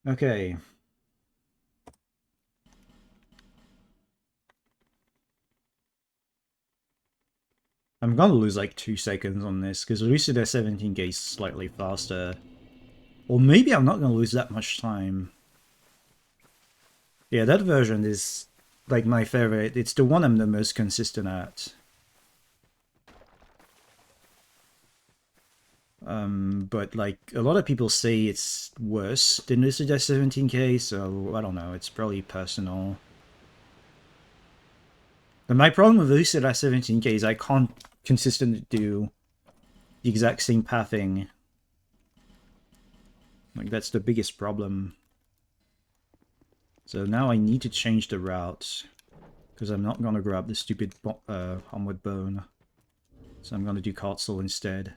Okay. I'm gonna lose like 2 seconds on this, because Lucid S17K is slightly faster. Or maybe I'm not gonna lose that much time. Yeah, that version is like my favorite. It's the one I'm the most consistent at. But like a lot of people say it's worse than Lucid S17K, so I don't know, it's probably personal. But my problem with Lucid S17K is I can't consistently do the exact same pathing. Like that's the biggest problem. So now I need to change the route, because I'm not gonna grab the stupid homeward bone. So I'm gonna do Cartzel instead.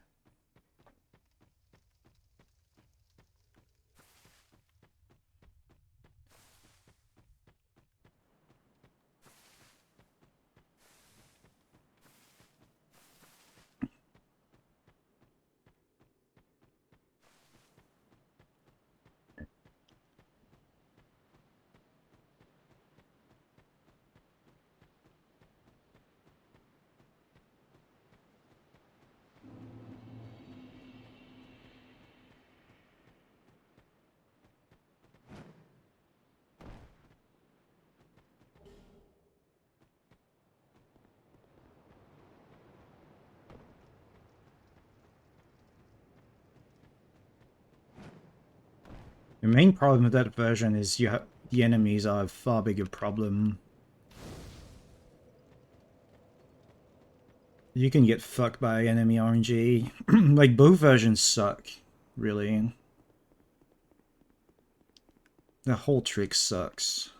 The main problem with that version is the enemies are a far bigger problem. You can get fucked by enemy RNG. Like, both versions suck, really. The whole trick sucks.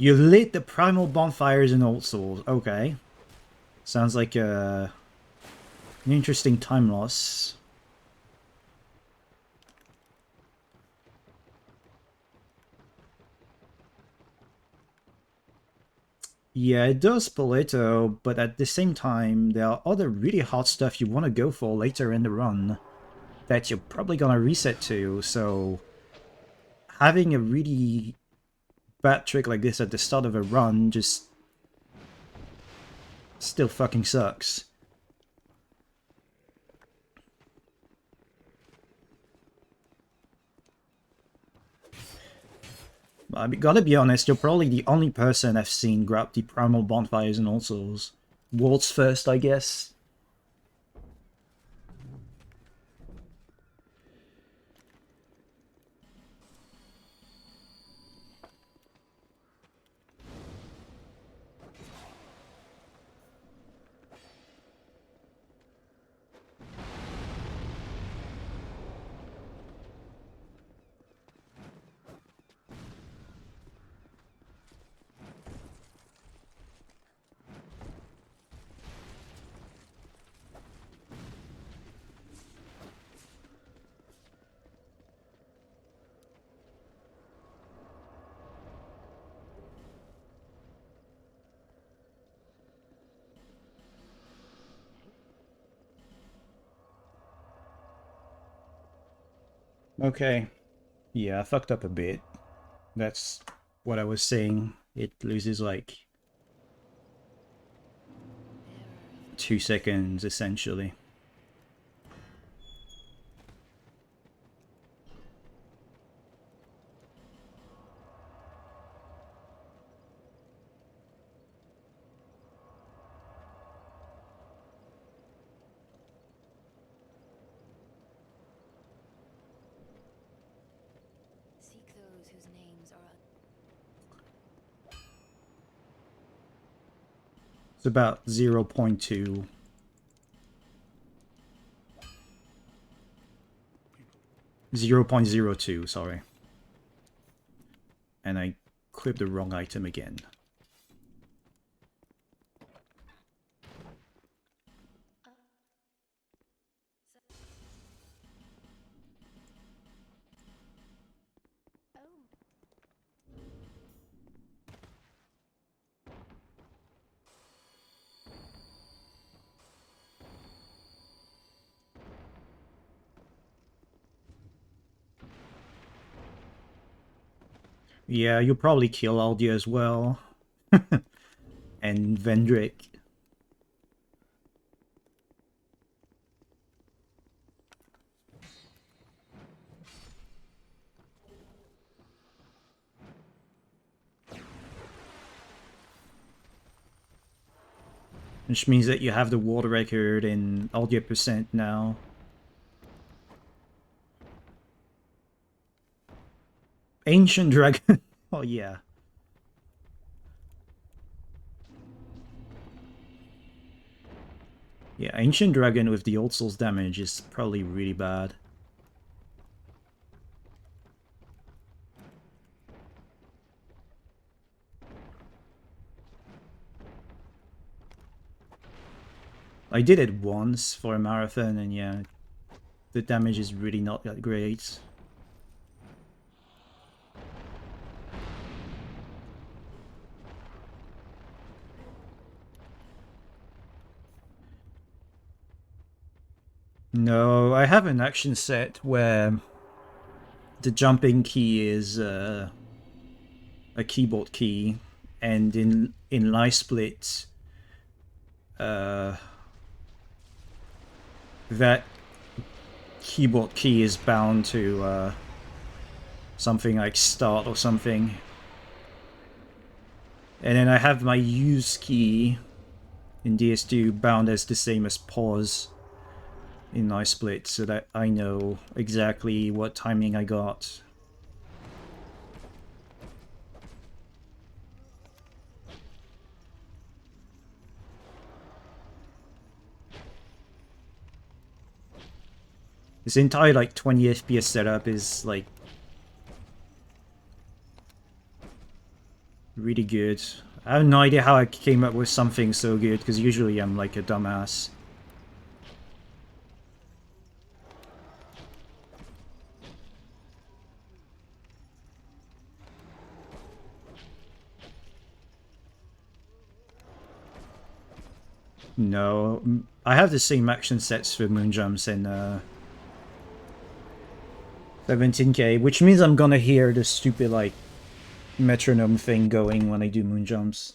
You lit the primal bonfires in Old Souls. Okay. Sounds like an interesting time loss. Yeah, it does Polito, but at the same time, there are other really hard stuff you want to go for later in the run that you're probably gonna reset to, so having a really bad trick like this at the start of a run just still fucking sucks. I gotta be honest, you're probably the only person I've seen grab the primal bonfires in All Souls. World's first, I guess. Okay. Yeah, I fucked up a bit. That's what I was saying. It loses like 2 seconds, essentially. Seek those whose names are It's about 0.2. 0.02, sorry. And I clipped the wrong item again. Oh. Yeah, you'll probably kill Aldia as well. And Vendrick. Which means that you have the water record in Aldia percent now. Ancient Dragon. Oh yeah. Yeah, Ancient Dragon with the Old Souls damage is probably really bad. I did it once for a marathon, and yeah, the damage is really not that great. No, I have an action set where the jumping key is a keyboard key, and in Life Split, that keyboard key is bound to something like start or something. And then I have my use key in DS2 bound as the same as pause in Life Split, so that I know exactly what timing I got. This entire like 20 FPS setup is like really good. I have no idea how I came up with something so good, because usually I'm like a dumbass. No, I have the same action sets for Moonjumps and 17k, which means I'm gonna hear the stupid like metronome thing going when I do Moonjumps.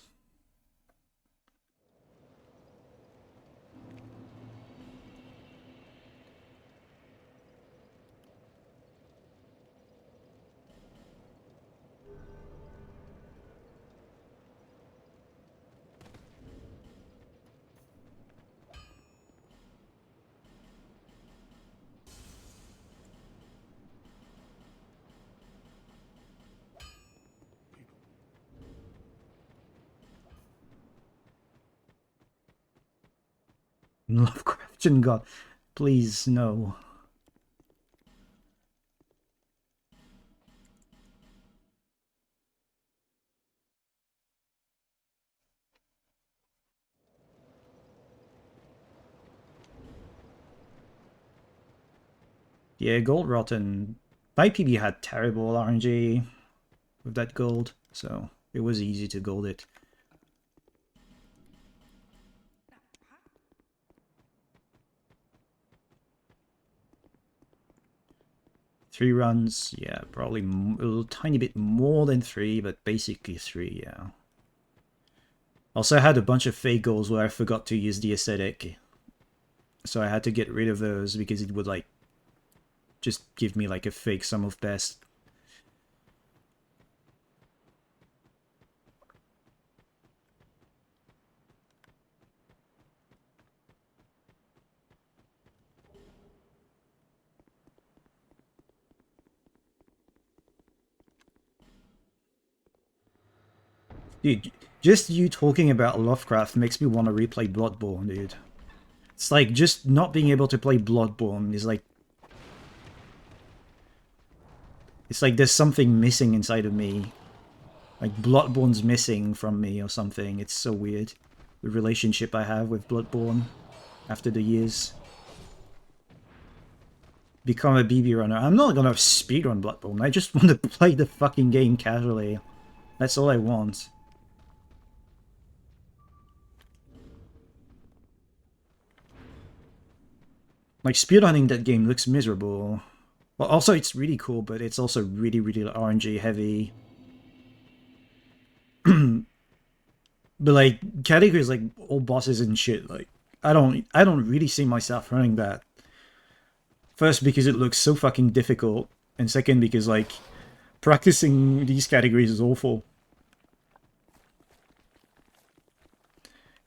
Lovecraftian God, please no. Yeah, Gold Rotten. My PB had terrible RNG with that gold, so it was easy to gold it. Three runs, yeah, probably a little tiny bit more than three, but basically three, yeah. Also, I had a bunch of fake goals where I forgot to use the aesthetic, so I had to get rid of those because it would like just give me like a fake sum of best. Dude, just you talking about Lovecraft makes me want to replay Bloodborne, dude. It's like just not being able to play Bloodborne is like It's like there's something missing inside of me. Like Bloodborne's missing from me or something. It's so weird. The relationship I have with Bloodborne after the years. Become a BB runner. I'm not gonna speedrun Bloodborne. I just want to play the fucking game casually. That's all I want. Like, speedrunning that game looks miserable. Well, also, it's really cool, but it's also really, really RNG heavy. But, like, categories like all bosses and shit, like, I don't really see myself running that. First, because it looks so fucking difficult, and second, because, like, practicing these categories is awful.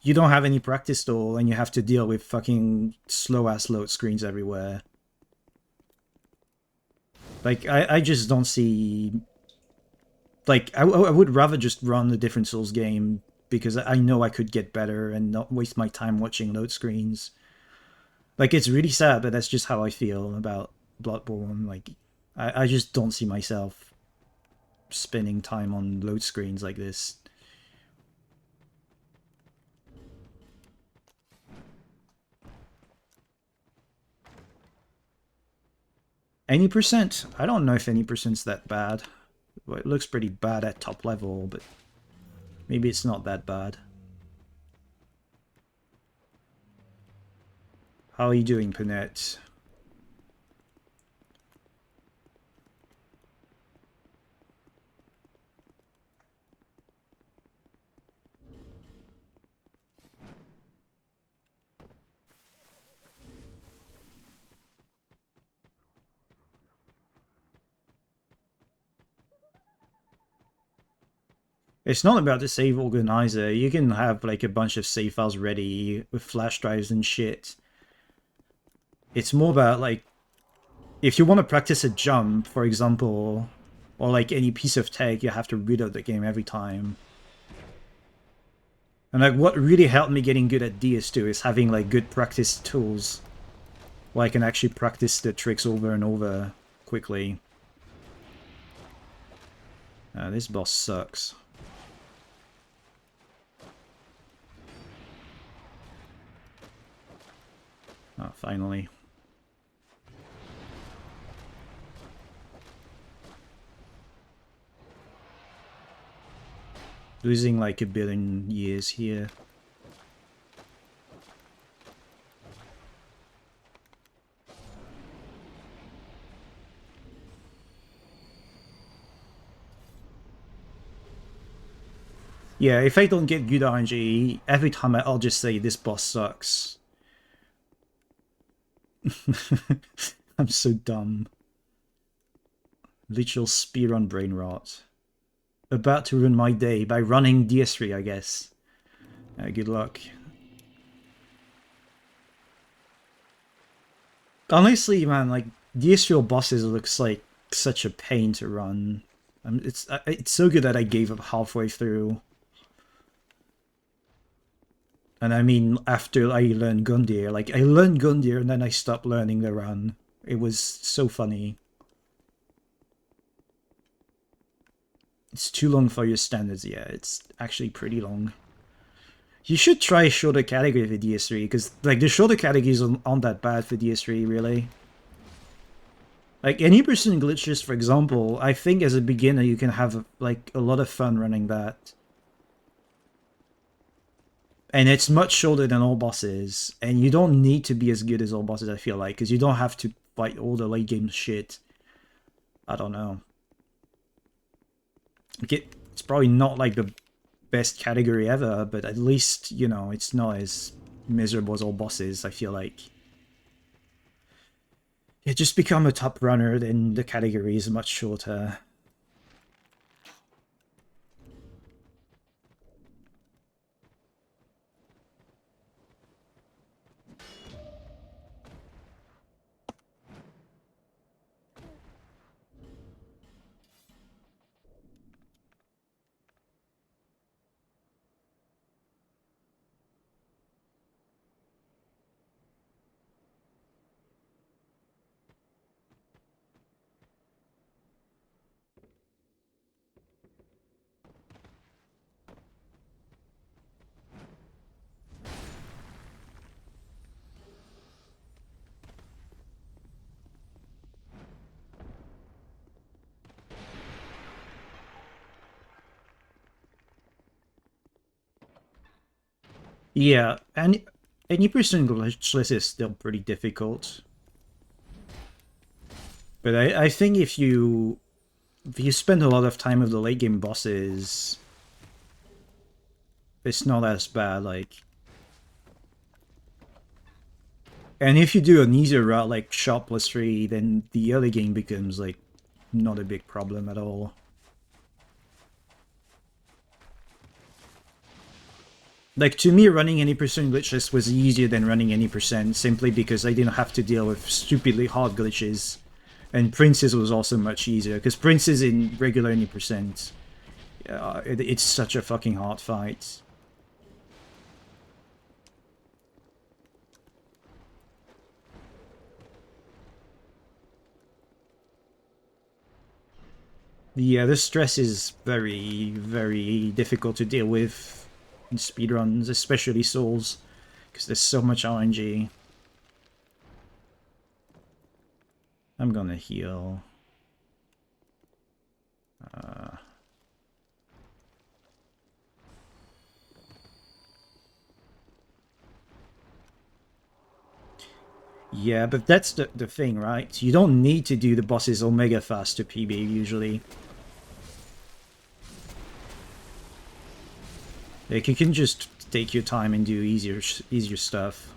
You don't have any practice at all, and you have to deal with fucking slow-ass load screens everywhere. Like, I just don't see... Like, I would rather just run a different Souls game, because I know I could get better and not waste my time watching load screens. Like, it's really sad, but that's just how I feel about Bloodborne. Like, I just don't see myself spending time on load screens like this. Any percent? I don't know if any percent's that bad. Well, it looks pretty bad at top level, but maybe it's not that bad. How are you doing, Panette? It's not about the save organizer. You can have like a bunch of save files ready with flash drives and shit. It's more about like, if you want to practice a jump, for example, or like any piece of tech, you have to reload the game every time. And like what really helped me getting good at DS2 is having like good practice tools where I can actually practice the tricks over and over quickly. This boss sucks. Oh, finally. Losing like a billion years here. Yeah, if I don't get good RNG, every time I'll just say this boss sucks. I'm so dumb. Literal speedrun brain rot. About to ruin my day by running DS3, I guess. Good luck. Honestly, man, like, DS3 bosses looks like such a pain to run. It's so good that I gave up halfway through. And I mean, after I learned Gundyr, like, I learned Gundyr and then I stopped learning the run. It was so funny. It's too long for your standards, yeah, it's actually pretty long. You should try shorter category for DS3, because, like, the shorter categories aren't that bad for DS3, really. Like, any person glitches, for example, I think as a beginner you can have, like, a lot of fun running that. And it's much shorter than all bosses, and you don't need to be as good as all bosses, I feel like, because you don't have to fight all the late game shit. I don't know. Like, it's probably not, like, the best category ever, but at least, you know, it's not as miserable as all bosses, I feel like. Yeah, just become a top runner, then the category is much shorter. Yeah, and any person glitchless is still pretty difficult. But I think if you spend a lot of time with the late game bosses, it's not as bad. Like, and if you do an easier route like Shopless 3, then the early game becomes like not a big problem at all. Like, to me, running any percent glitchless was easier than running any percent, simply because I didn't have to deal with stupidly hard glitches. And Prince's was also much easier, because Prince's in regular any percent, it's such a fucking hard fight. Yeah, the stress is very, very difficult to deal with in speedruns, especially Souls, because there's so much RNG. I'm gonna heal. Yeah, but that's the thing, right? You don't need to do the bosses Omega fast to PB usually. Like, you can just take your time and do easier stuff.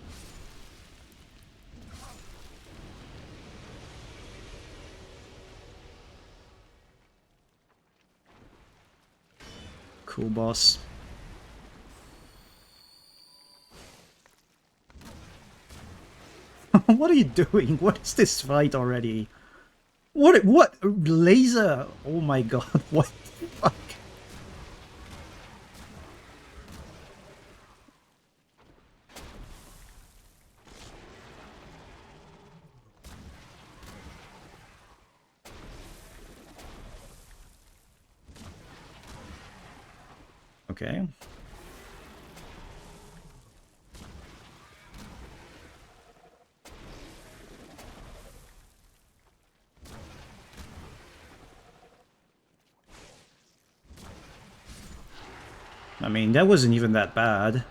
Cool boss. What are you doing? What is this fight already? What? Laser? Oh my god, what the fuck? Okay. I mean, that wasn't even that bad.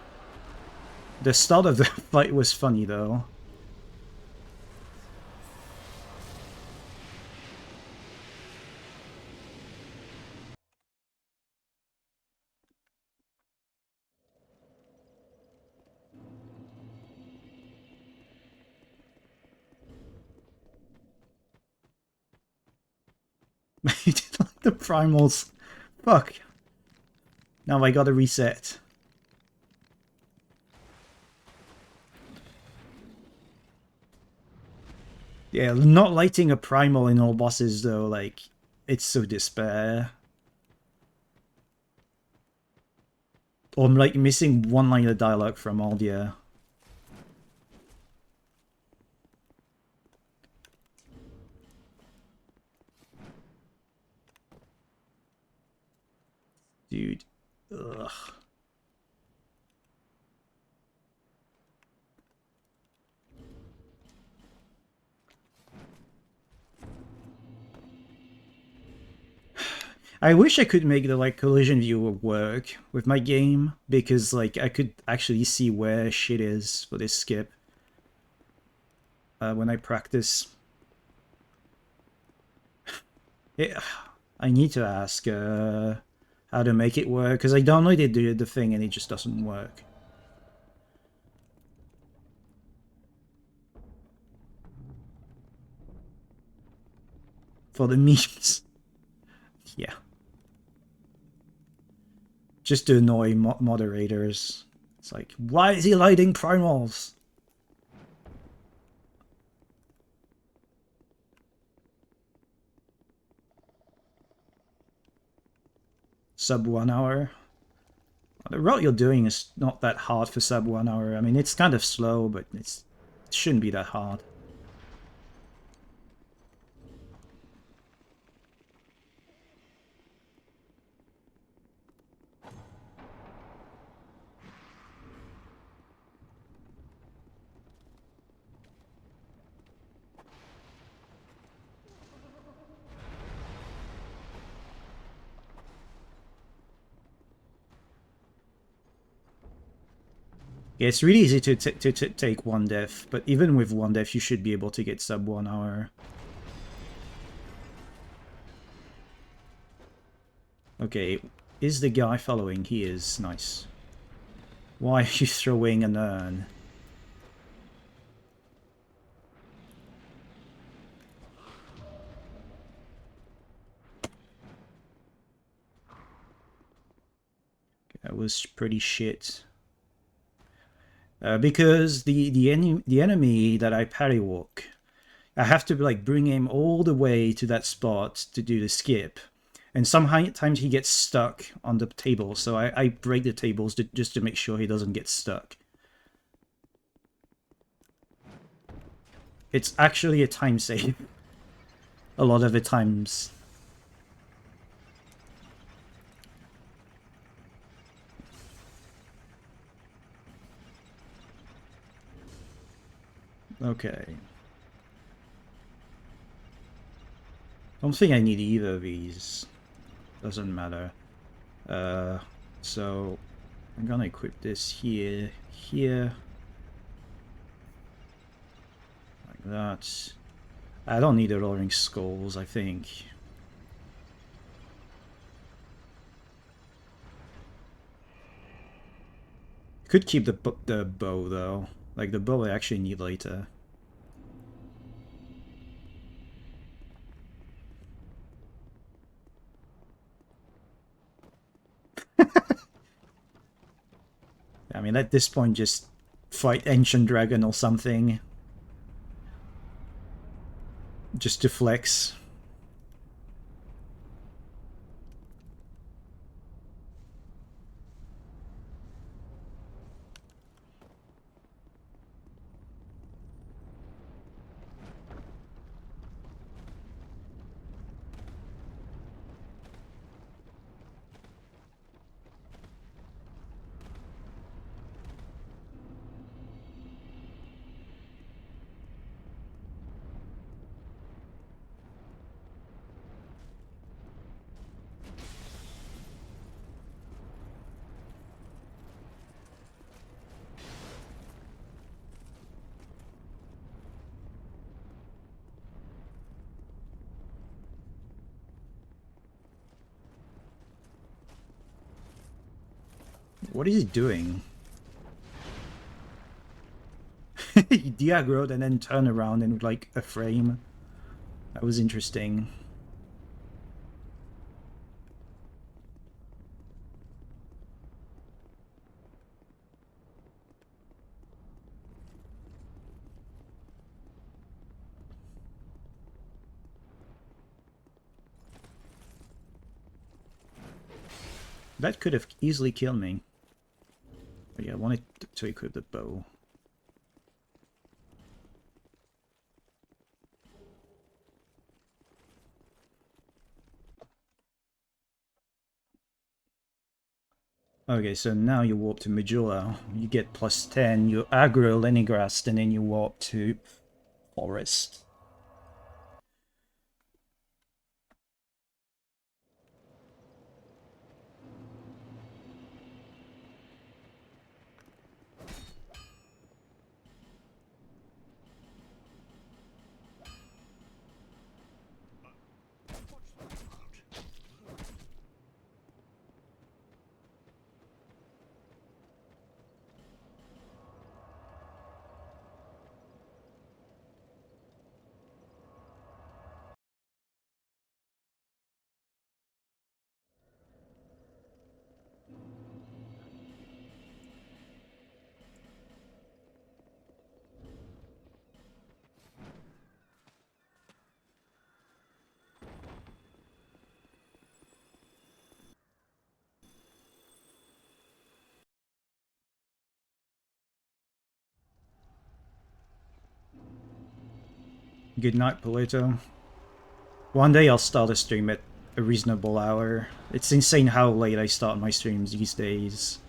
The start of the fight was funny, though. You did like the primals. Fuck. Now I gotta reset. Yeah, not lighting a primal in all bosses, though, like, it's so despair. Or I'm, like, missing one line of dialogue from Aldia. Dude. Ugh. I wish I could make the, like, collision viewer work with my game, because, like, I could actually see where shit is for this skip when I practice. I need to ask how to make it work, because I downloaded the thing and it just doesn't work. For the memes. Yeah. Just to annoy moderators. It's like, why is he lighting primals? Sub 1 hour. The route you're doing is not that hard for sub 1 hour. I mean, it's kind of slow, but it shouldn't be that hard. Yeah, it's really easy to take one death, but even with one death, you should be able to get sub 1 hour. Okay, is the guy following? He is. Nice. Why are you throwing an urn? That was pretty shit. Because the enemy that I parry walk, I have to like bring him all the way to that spot to do the skip, and sometimes he gets stuck on the table. So I break the tables just to make sure he doesn't get stuck. It's actually a time save. A lot of the times. Okay. Don't think I need either of these. Doesn't matter. So I'm gonna equip this here, here, like that. I don't need the roaring skulls, I think. Could keep the bow though. Like the bow I actually need later. I mean, at this point, just fight Ancient Dragon or something. Just to flex. What is he doing? He de-aggroed and then turn around in like a frame. That was interesting. That could have easily killed me. But yeah, I wanted to equip the bow. Okay, so now you warp to Majula. You get +10, you aggro Lenigrast, and then you warp to Forest. Good night, Polito. One day I'll start a stream at a reasonable hour. It's insane how late I start my streams these days.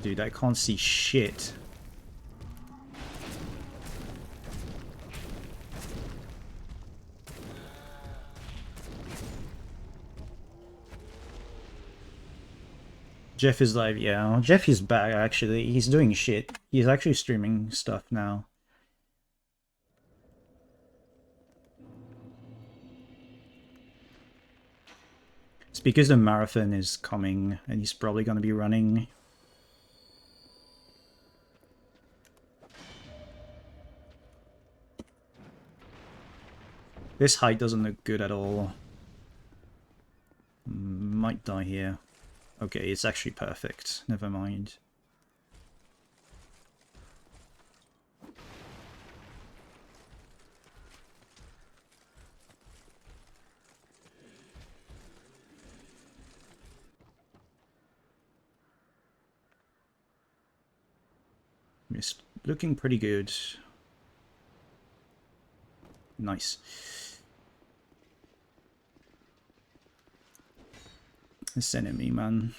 Dude, I can't see shit. Jeff is live, yeah. Jeff is back, actually. He's doing shit. He's actually streaming stuff now. It's because the marathon is coming, and he's probably going to be running. This height doesn't look good at all. Might die here. Okay, it's actually perfect. Never mind. It's looking pretty good. Nice. This enemy, man.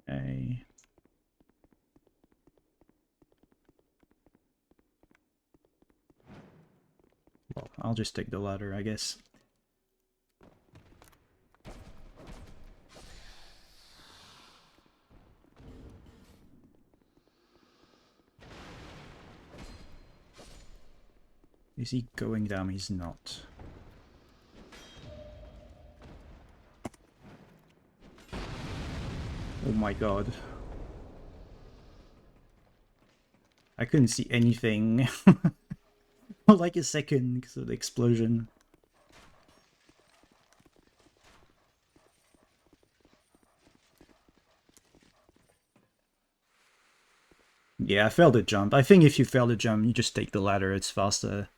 Okay. Well, I'll just take the ladder, I guess. Is he going down? He's not. Oh my god. I couldn't see anything for like a second because of the explosion. Yeah, I failed the jump. I think if you fail the jump, you just take the ladder. It's faster.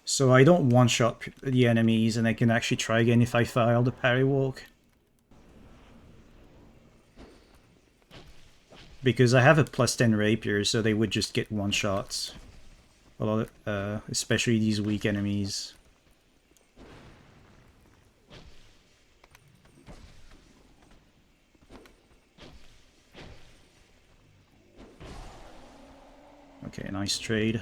So I don't one-shot the enemies, and I can actually try again if I fail the parry walk. Because I have a +10 rapier, so they would just get one-shots. A lot of, especially these weak enemies. Okay, nice trade.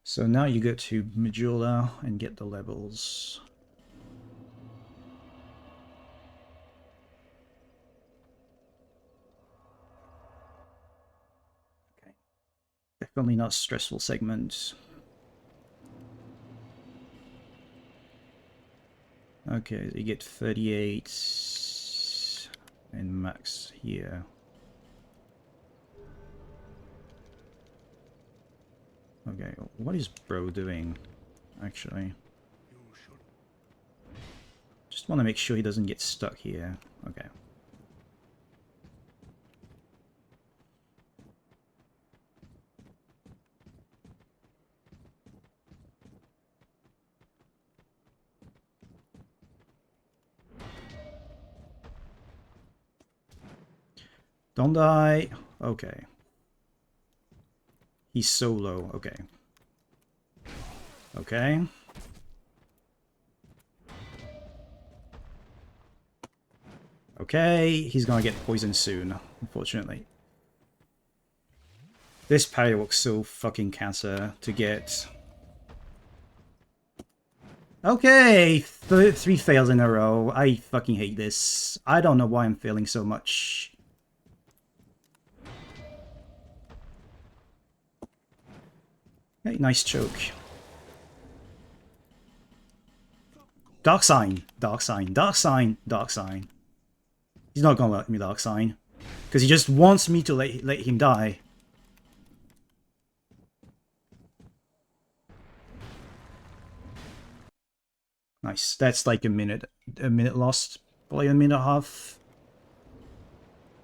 So now you go to Majula and get the levels. Okay. Definitely not stressful segments. Okay, you get 38 and max here. Okay, what is bro doing, actually? Just want to make sure he doesn't get stuck here. Okay. Don't die. Okay. He's so low. Okay. Okay. Okay, he's gonna get poisoned soon, unfortunately. This parry looks so fucking cancer to get. Okay, three fails in a row. I fucking hate this. I don't know why I'm failing so much. Hey, nice choke. Dark sign, dark sign, dark sign, dark sign. He's not gonna let me dark sign. Because he just wants me to let him die. Nice. That's like a minute lost. Probably a minute and a half.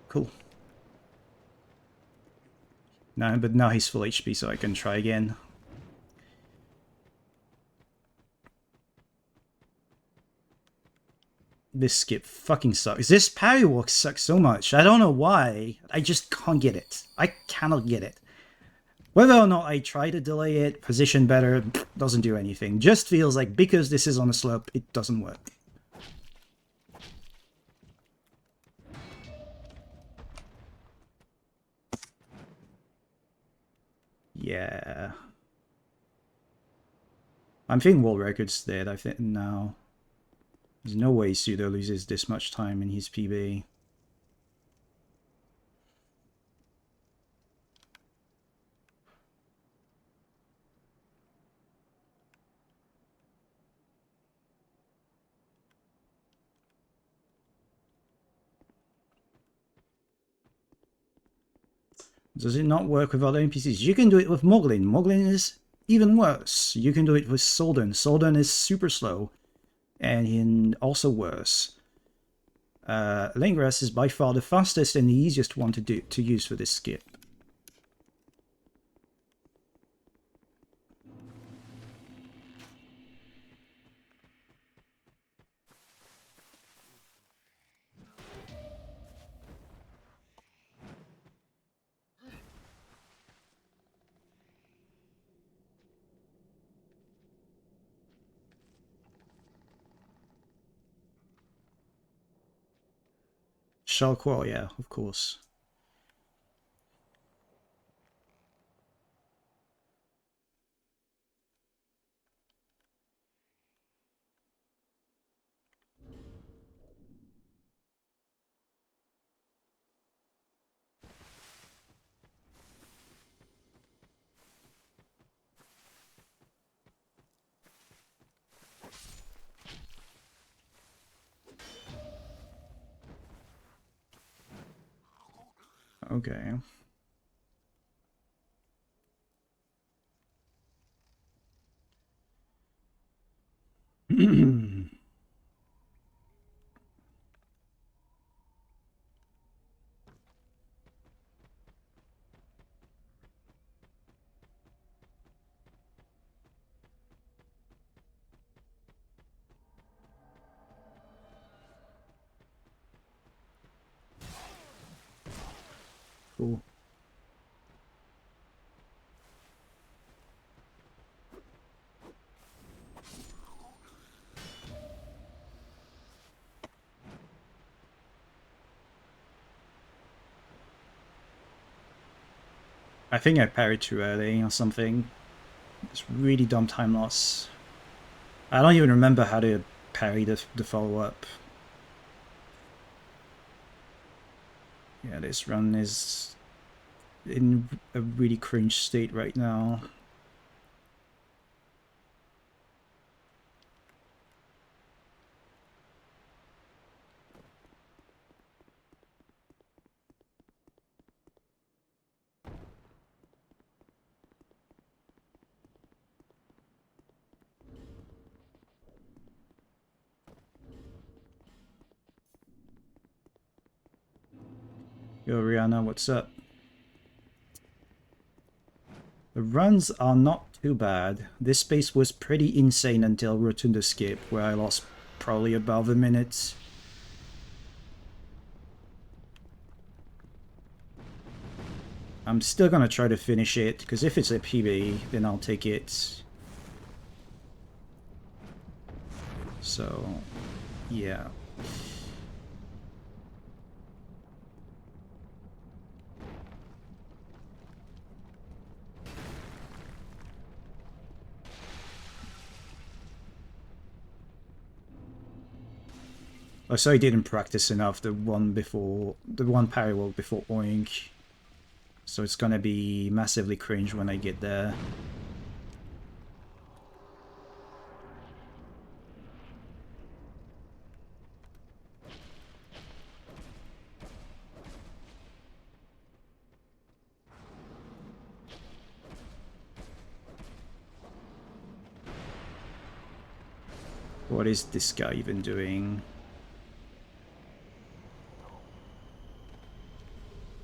Cool. No, but now he's full HP, so I can try again. This skip fucking sucks. This parry walk sucks so much. I don't know why. I just can't get it. I cannot get it. Whether or not I try to delay it, position better, doesn't do anything. Just feels like because this is on a slope, it doesn't work. Yeah. I'm thinking world record's dead, I think now. There's no way Pseudo loses this much time in his PB. Does it not work with other NPCs? You can do it with Moglin. Moglin is even worse. You can do it with Soldan. Soldan is super slow. And also worse. Langras is by far the fastest and the easiest one to use for this skip. Shalquo, yeah, of course. Okay. Cool. I think I parried too early or something. It's really dumb time loss. I don't even remember how to parry the follow-up. Yeah, this run is in a really cringe state right now. Yo, Rihanna, what's up? The runs are not too bad. This space was pretty insane until Rotunda Skip, where I lost probably above a minute. I'm still gonna try to finish it, because if it's a PB, then I'll take it. So, yeah. Oh, so I didn't practice enough the one parry walk before Oink. So it's gonna be massively cringe when I get there. What is this guy even doing?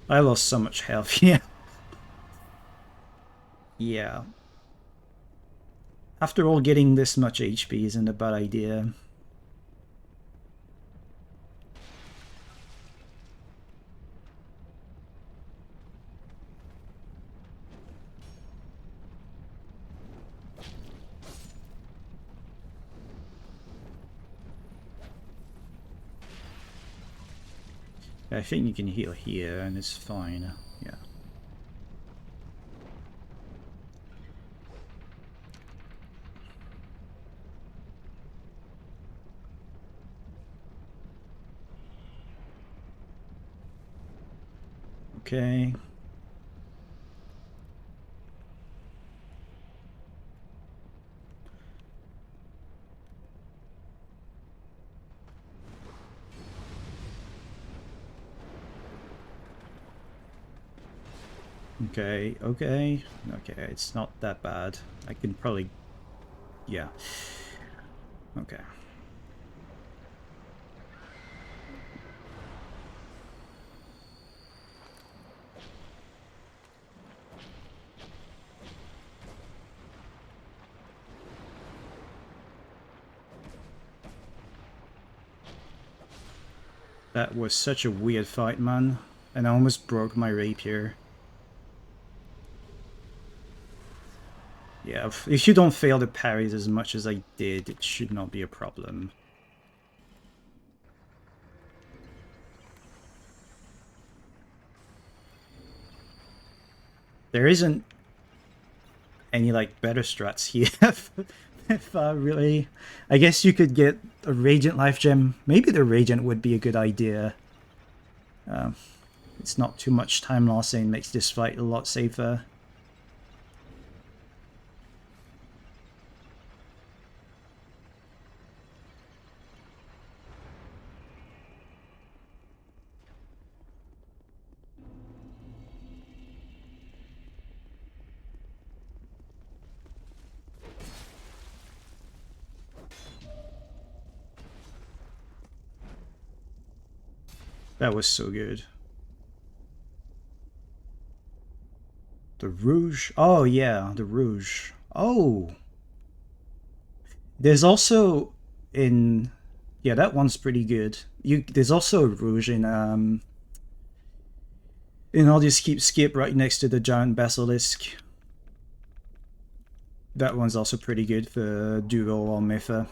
I lost so much health here. Yeah. After all, getting this much HP isn't a bad idea. I think you can heal here and it's fine. Yeah. Okay. Okay, okay. Okay, it's not that bad. I can probably... Yeah. Okay. That was such a weird fight, man. And I almost broke my rapier. Yeah, if you don't fail the parries as much as I did, it should not be a problem. There isn't any, like, better strats here. if really... I guess you could get a Radiant Life Gem. Maybe the Radiant would be a good idea. It's not too much time loss and makes this fight a lot safer. That was so good. The Rouge. Oh, yeah, the Rouge. Oh! There's also in... Yeah, that one's pretty good. There's also a Rouge in I'll just keep skip right next to the Giant Basilisk. That one's also pretty good for duo or Mytha.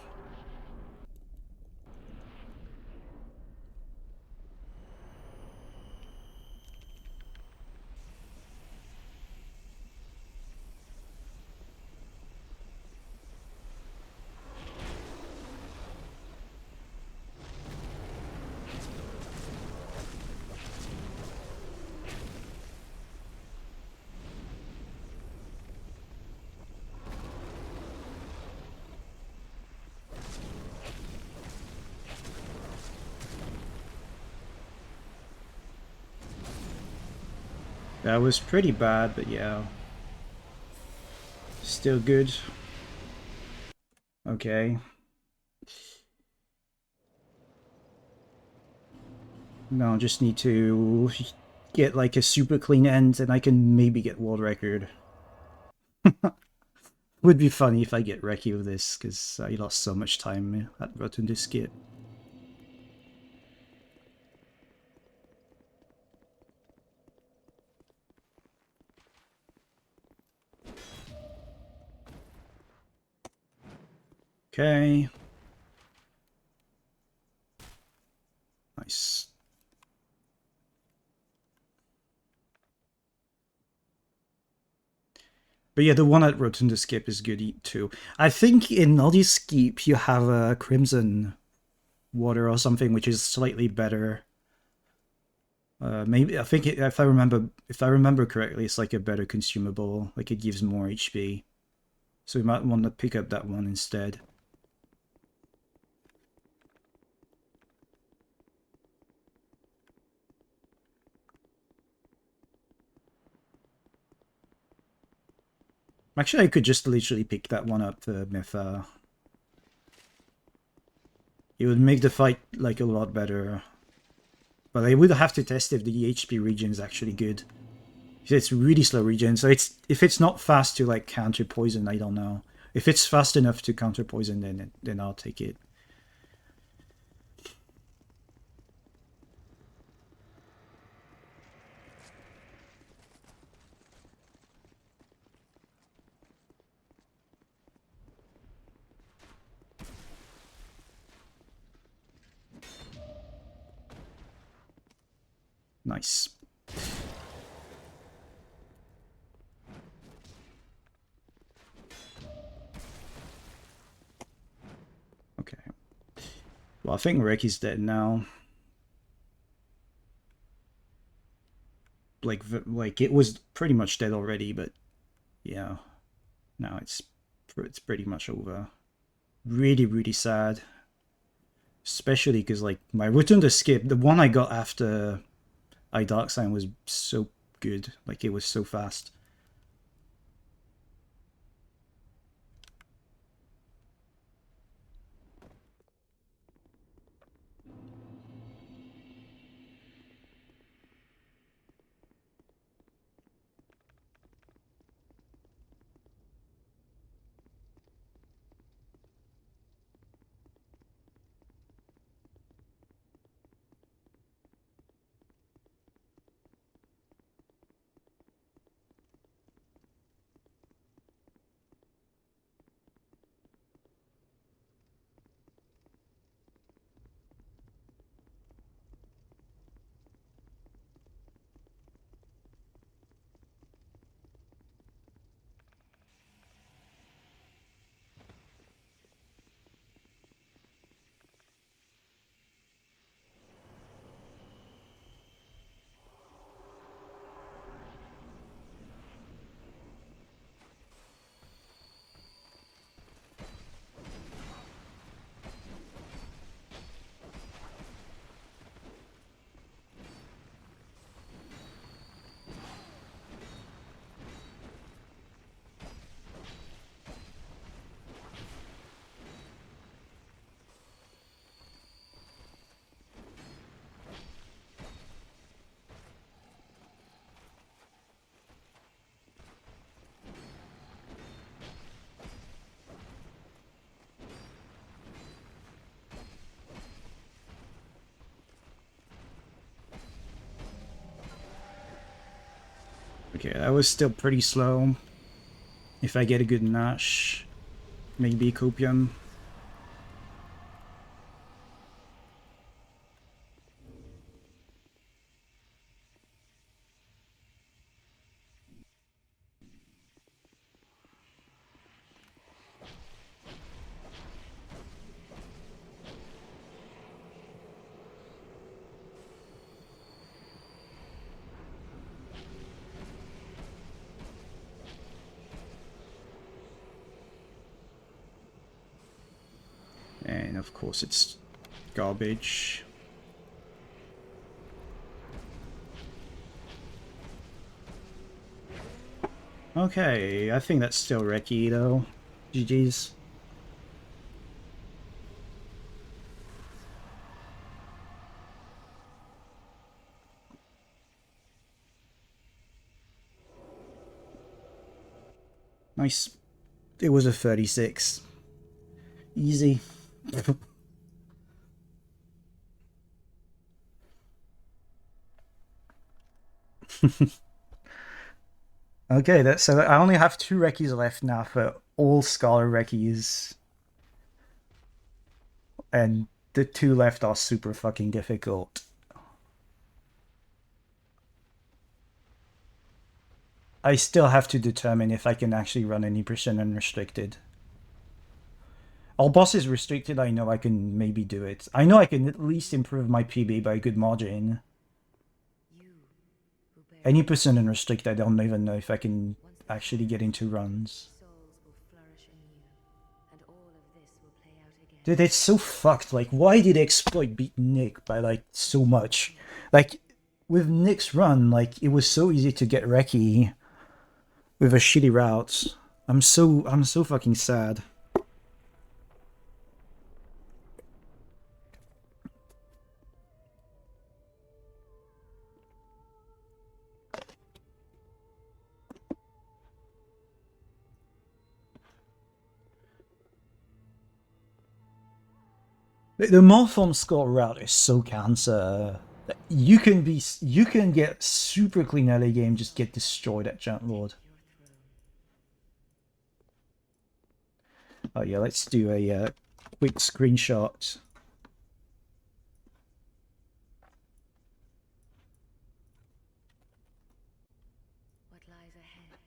That was pretty bad, but yeah. Still good. Okay. Now just need to get like a super clean end and I can maybe get world record. Would be funny if I get Reki with this, because I lost so much time at Rotund to skip. Okay. Nice. But yeah, the one at Rotunda Skip is good too. I think in Noddy Skip you have a Crimson Water or something, which is slightly better. Maybe I think if I remember correctly, it's like a better consumable. Like it gives more HP, so we might want to pick up that one instead. Actually, I could just literally pick that one up, Mifa. It would make the fight like a lot better. But I would have to test if the HP regen is actually good. It's really slow regen, so if it's not fast to like counter poison, I don't know. If it's fast enough to counter poison, then I'll take it. Nice. Okay. Well, I think Reki's dead now. Like it was pretty much dead already, but yeah, now it's pretty much over. Really, really sad. Especially because like my Rotunda Skip, the one I got after I Dark Sign was so good. Like it was so fast. Okay, that was still pretty slow. If I get a good Nash, maybe Copium. And of course it's garbage. Okay, I think that's still Reki though. GG's. Nice. It was a 36. Easy. Okay, so I only have 2 Rekis left now for all Scholar Rekis. and the two left are super fucking difficult. I still have to determine if I can actually run any percent unrestricted. All bosses restricted, I know I can maybe do it. I know I can at least improve my PB by a good margin. You who bear Any it, percent unrestricted, I don't even know if I can once the actually get into runs. souls will flourish anew, and all of this will play out again. Dude, it's so fucked. Like, why did Exploit beat Nick by, like, so much? Like, with Nick's run, like, it was so easy to get Reki with a shitty route. I'm so fucking sad. The Morphom score route is so cancer. You can get super clean early game, just get destroyed at Giant Lord. Oh yeah, let's do a quick screenshot. What lies ahead